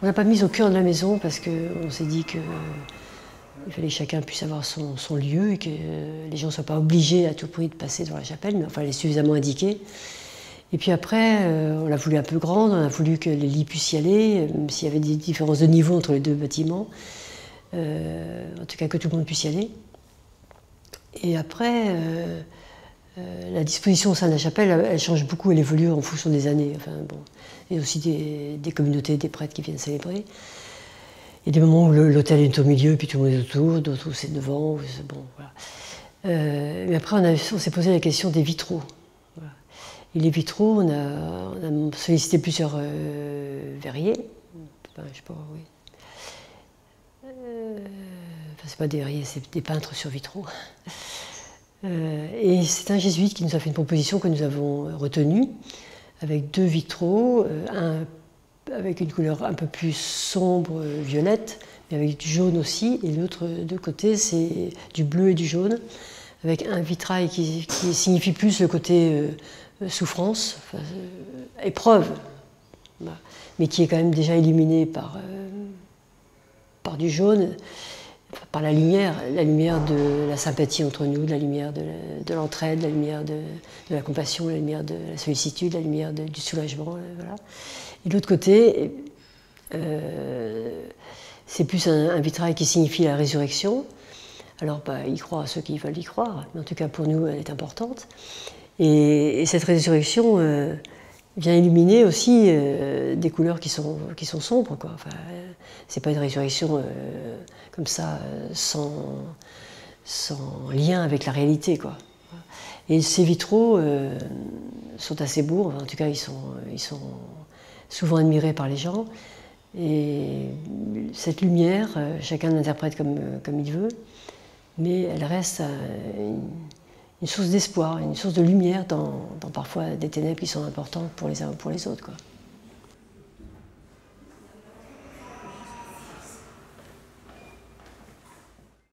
On l'a pas mise au cœur de la maison parce qu'on s'est dit qu'il fallait que chacun puisse avoir son lieu et que les gens ne soient pas obligés à tout prix de passer devant la chapelle, mais enfin elle est suffisamment indiquée. Et puis après, on l'a voulu un peu grande, on a voulu que les lits puissent y aller, même s'il y avait des différences de niveau entre les deux bâtiments. En tout cas que tout le monde puisse y aller. Et après, la disposition au sein de la chapelle, elle change beaucoup, elle évolue en fonction des années. Enfin, bon. Il y a aussi des communautés, des prêtres qui viennent célébrer. Il y a des moments où l'autel est au milieu, puis tout le monde est autour, d'autres où c'est devant. Bon, voilà. Mais après, on s'est posé la question des vitraux. Voilà. Et les vitraux, on a sollicité plusieurs verriers. Enfin, je sais pas, oui. Enfin, c'est pas des verriers, c'est des peintres sur vitraux. Et c'est un jésuite qui nous a fait une proposition que nous avons retenue, avec deux vitraux, un avec une couleur un peu plus sombre, violette, mais avec du jaune aussi, et l'autre de côté, c'est du bleu et du jaune, avec un vitrail qui signifie plus le côté souffrance, enfin, épreuve, voilà, mais qui est quand même déjà illuminé par du jaune, par la lumière de la sympathie entre nous, la lumière de l'entraide, la lumière de la compassion, la lumière de la sollicitude, la lumière du soulagement. Voilà. Et de l'autre côté, c'est plus un vitrail qui signifie la résurrection. Alors, y croient ceux qui veulent y croire, mais en tout cas pour nous, elle est importante. Et cette résurrection vient illuminer aussi des couleurs qui sont sombres, quoi. Enfin, c'est pas une résurrection comme ça, sans lien avec la réalité, quoi. Et ces vitraux sont assez beaux, en tout cas ils sont souvent admirés par les gens. Et cette lumière, chacun l'interprète comme il veut, mais elle reste une source d'espoir, une source de lumière dans parfois des ténèbres qui sont importantes pour les uns ou pour les autres, quoi.